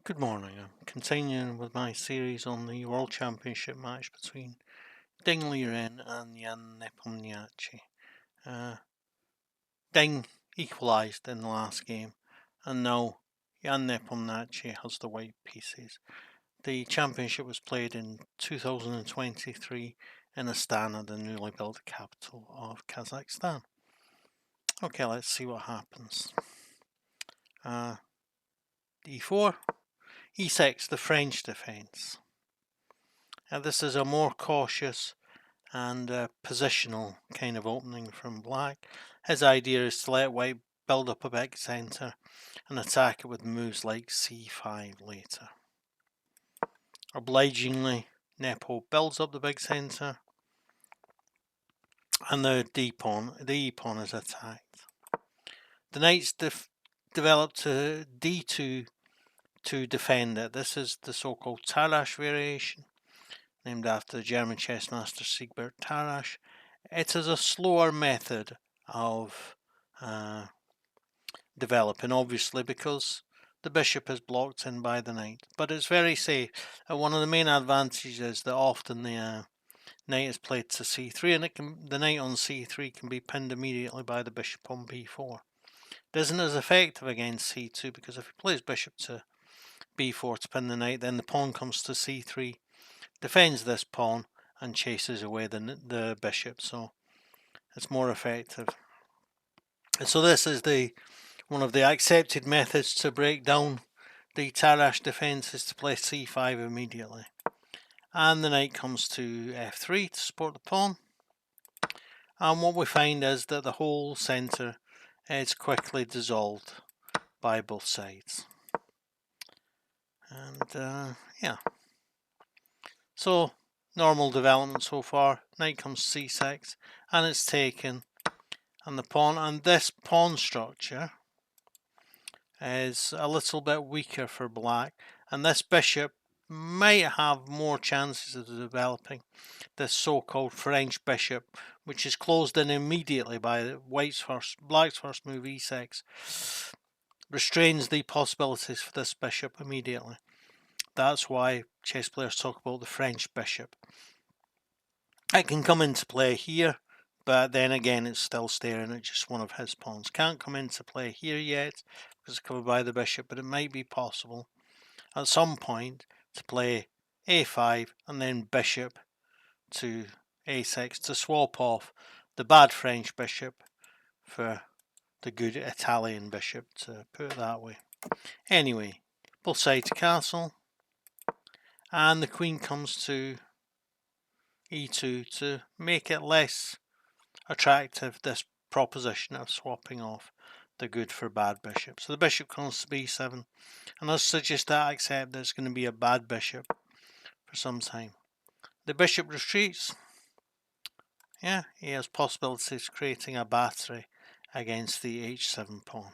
Good morning. I'm continuing with my series on the World Championship match between Ding Liren and Jan Nepomniachtchi. Ding equalised in the last game, and now Jan Nepomniachtchi has the white pieces. The championship was played in 2023 in Astana, the newly built capital of Kazakhstan. Okay, let's see what happens. D4, E6, the French defence. This is a more cautious and positional kind of opening from black. His idea is to let white build up a big centre and attack it with moves like c5 later. Obligingly, Nepo builds up the big centre and the E pawn is attacked. The knights develop to d2 to defend it. This is the so-called Tarrasch variation, named after the German chess master Siegbert Tarrasch. It is a slower method of developing, obviously, because the bishop is blocked in by the knight, but it's very safe. One of the main advantages is that often the knight is played to c3, and the knight on c3 can be pinned immediately by the bishop on b4. It isn't as effective against c2 because if he plays bishop to b4 to pin the knight, then the pawn comes to c3, defends this pawn, and chases away the bishop, so it's more effective. And so this is one of the accepted methods to break down the Tarrasch defence is to play c5 immediately. And the knight comes to f3 to support the pawn. And what we find is that the whole centre is quickly dissolved by both sides. And yeah. So, normal development so far. Knight comes c6 and it's taken. And the pawn, and this pawn structure is a little bit weaker for black, and this bishop might have more chances of developing. This so-called French bishop, which is closed in immediately by black's first move e6, restrains the possibilities for this bishop immediately. That's why chess players talk about the French bishop. It can come into play here, but then again it's still staring at just one of his pawns. Can't come into play here yet because it's covered by the bishop, but it might be possible at some point to play a5 and then bishop to a6 to swap off the bad French bishop for the good Italian bishop, to put it that way. Anyway, both sides castle, and the queen comes to e2 to make it less attractive, this proposition of swapping off the good for bad bishop. So the bishop comes to b7, and I suggest that I accept that it's going to be a bad bishop for some time. The bishop retreats. Yeah, he has possibilities of creating a battery against the h7 pawn.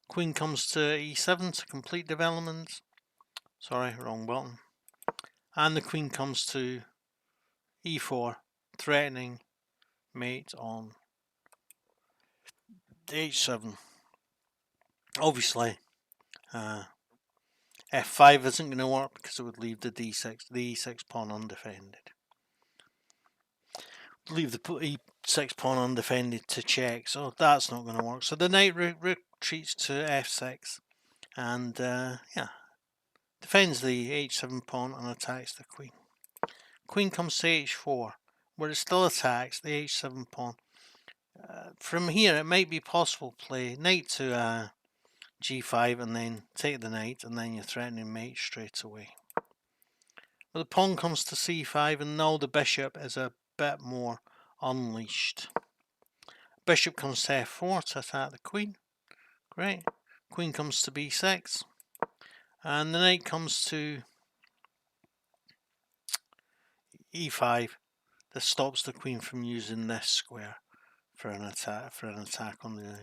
Queen comes to e7 to complete development. Sorry, wrong button. And the queen comes to e4, threatening mate on h7. Obviously, f5 isn't going to work because it would leave the e6 pawn undefended. Leave the e6 pawn undefended to check, so that's not going to work. So the knight retreats to f6 and yeah, defends the h7 pawn and attacks the queen. Queen comes to h4, where it still attacks the h7 pawn. From here it might be possible to play knight to g5 and then take the knight, and then you're threatening mate straight away. But the pawn comes to c5, and now the bishop is a bit more unleashed. Bishop comes to f4 to attack the queen. Great. Queen comes to b6, and the knight comes to e5. This stops the queen from using this square for an attack on the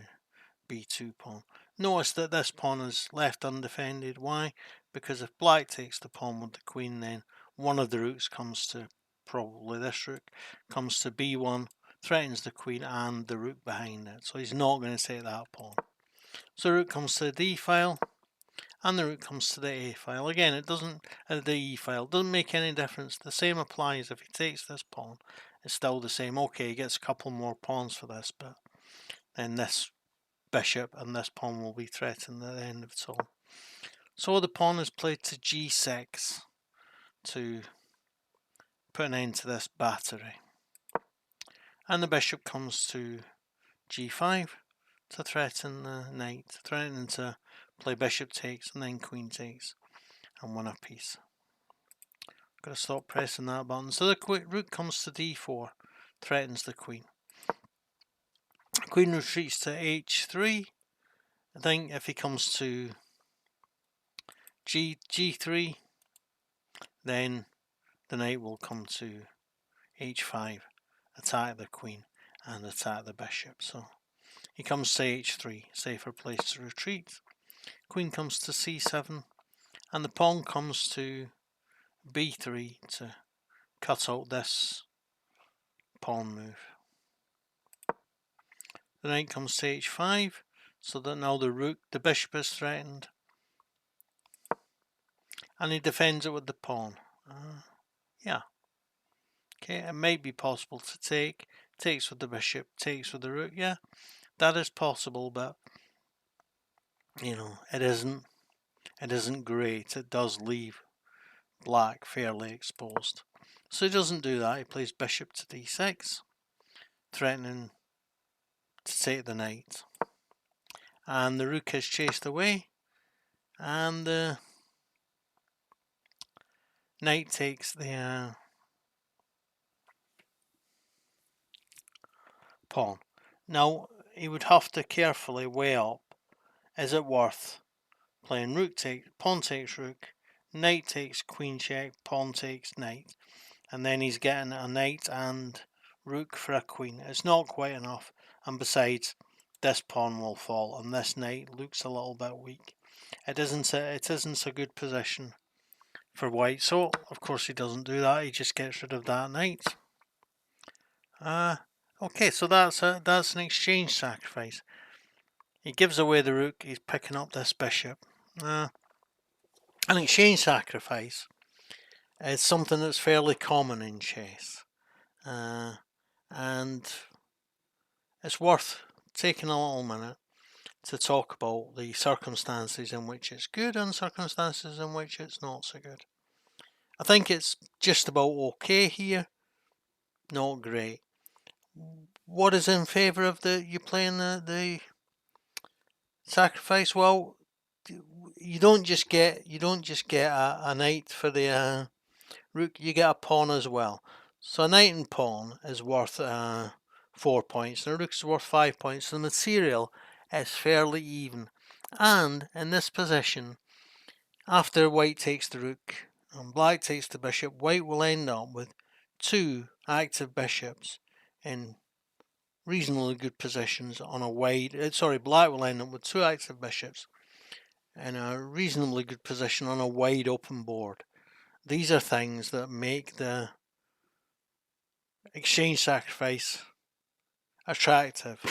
b2 pawn. Notice that this pawn is left undefended. Why? Because if black takes the pawn with the queen, then one of the rooks comes to, probably this rook, comes to b1, threatens the queen and the rook behind it. So he's not going to take that pawn. So rook comes to d file, and the rook comes to the A file. Again, it doesn't, the E file, doesn't make any difference. The same applies if he takes this pawn. It's still the same. Okay, he gets a couple more pawns for this, but then this bishop and this pawn will be threatened at the end of it all. So the pawn is played to G6 to put an end to this battery. And the bishop comes to G5 to threaten the knight, threatening to play bishop takes and then queen takes and win a piece. Got to stop pressing that button. So the rook comes to D4, threatens the queen. Queen retreats to H3. I think if he comes to G3, then the knight will come to H5, attack the queen and attack the bishop. So he comes to H3, safer place to retreat. Queen comes to C7, and the pawn comes to B3 to cut out this pawn move. The knight comes to H5, so that now the bishop is threatened, and he defends it with the pawn. Yeah. Okay, it might be possible to take. Takes with the bishop, takes with the rook. Yeah, that is possible, but you know, it isn't great. It does leave black fairly exposed. So he doesn't do that. He plays bishop to D6, threatening to take the knight. And the rook is chased away, and the knight takes the pawn. Now, he would have to carefully weigh up, is it worth playing rook takes, pawn takes rook, knight takes queen check, pawn takes knight, and then he's getting a knight and rook for a queen. It's not quite enough, and besides, this pawn will fall, and this knight looks a little bit weak. It isn't a good position for white, so of course he doesn't do that. He just gets rid of that knight. Okay, so that's an exchange sacrifice. He gives away the rook. He's picking up this bishop. An exchange sacrifice is something that's fairly common in chess, and it's worth taking a little minute to talk about the circumstances in which it's good and circumstances in which it's not so good. I think it's just about okay here, not great. What is in favour of you playing the sacrifice? Well, you don't just get a knight for the rook. You get a pawn as well. So a knight and pawn is worth 4 points, and a rook is worth 5 points. The material is fairly even, and in this position, after white takes the rook and black takes the bishop, white will end up with 2 active bishops in reasonably good positions on a wide. Black will end up with 2 active bishops in a reasonably good position on a wide open board. These are things that make the exchange sacrifice attractive.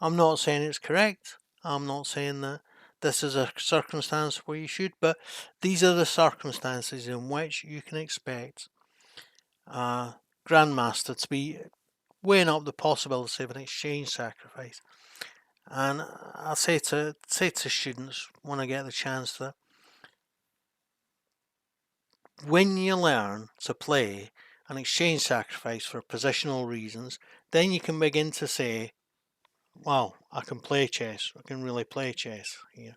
I'm not saying it's correct. I'm not saying that this is a circumstance where you should, but these are the circumstances in which you can expect a grandmaster to be weighing up the possibility of an exchange sacrifice. And I say to students when I get the chance that when you learn to play an exchange sacrifice for positional reasons, then you can begin to say, wow, I can play chess. I can really play chess here.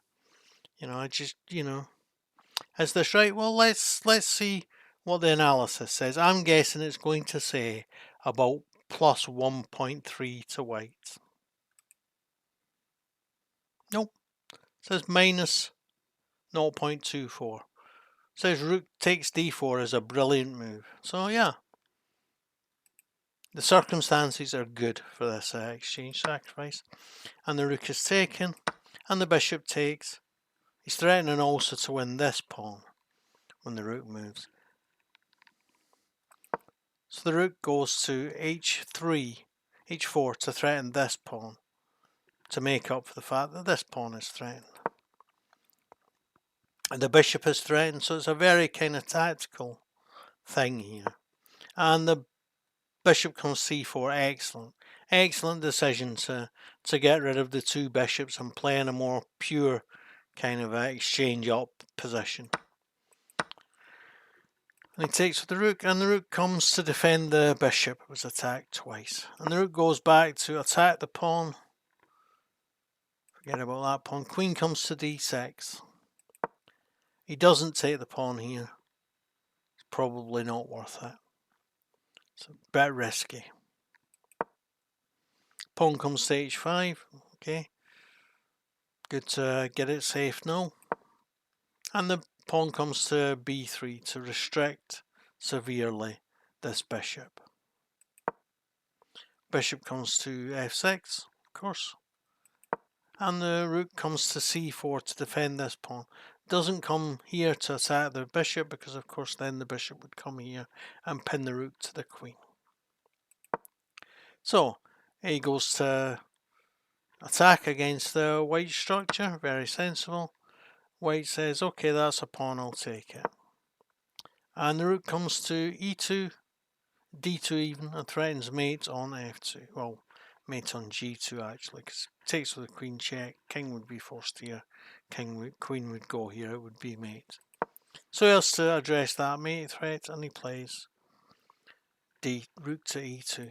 Is this right? Well, let's see what the analysis says. I'm guessing it's going to say about plus 1.3 to white. Nope. It says minus 0.24. It says rook takes d4 is a brilliant move. So yeah, the circumstances are good for this exchange sacrifice. And the rook is taken, and the bishop takes. He's threatening also to win this pawn when the rook moves. So the rook goes to h4 to threaten this pawn, to make up for the fact that this pawn is threatened. the bishop is threatened, so it's a very kind of tactical thing here. And the bishop comes c4, excellent decision to get rid of the two bishops and play in a more pure kind of exchange up position. And he takes with the rook, and the rook comes to defend the bishop. It was attacked twice, and the rook goes back to attack the pawn. Forget about that pawn. Queen comes to d6. He doesn't take the pawn here. It's probably not worth it. It's a bit risky. Pawn comes to h5. Okay. Good to get it safe now. And the pawn comes to b3 to restrict severely this bishop. Bishop comes to f6, of course. And the rook comes to c4 to defend this pawn. Doesn't come here to attack the bishop because of course then the bishop would come here and pin the rook to the queen. So he goes to attack against the white structure, very sensible. White says, okay, that's a pawn, I'll take it. And the rook comes to e2, d2 even, and threatens mate on f2. Well, mate on g2 actually, because it takes with the queen check, king would be forced here, queen would go here, it would be mate. So he has to address that mate threat, and he plays rook to e2.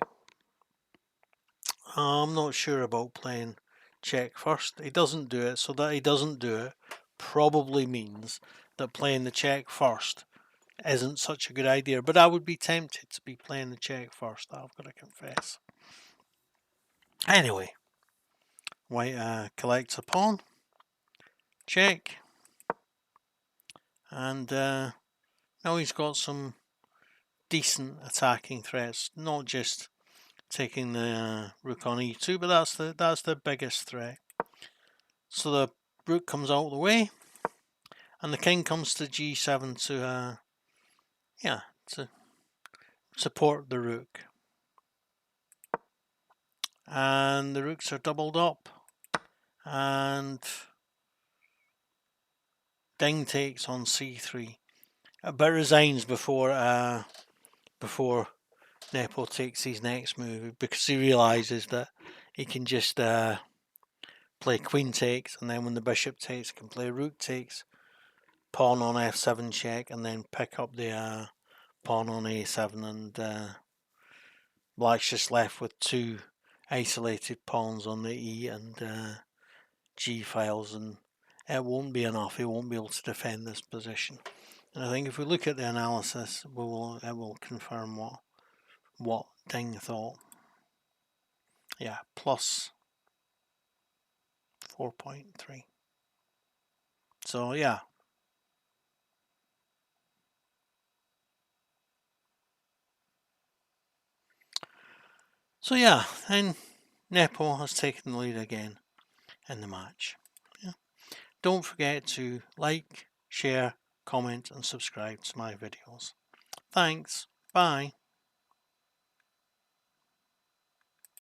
I'm not sure about playing check first. He doesn't do it, so that he doesn't do it probably means that playing the check first isn't such a good idea. But I would be tempted to be playing the check first, I've got to confess. Anyway, white collects a pawn, check, and now he's got some decent attacking threats, not just taking the rook on e2, but that's the biggest threat. So the rook comes out of the way, and the king comes to g7 to to support the rook. And the rooks are doubled up, and Ding takes on c3, but resigns before Nepo takes his next move, because he realizes that he can just play queen takes, and then when the bishop takes, he can play rook takes, pawn on f7 check, and then pick up the pawn on a7, and black's just left with two isolated pawns on the e and g files, and it won't be enough. He won't be able to defend this position. And I think if we look at the analysis, it will confirm what Ding thought. Yeah, plus 4.3. So yeah. So yeah, and Nepo has taken the lead again in the match. Yeah. Don't forget to like, share, comment and subscribe to my videos. Thanks. Bye.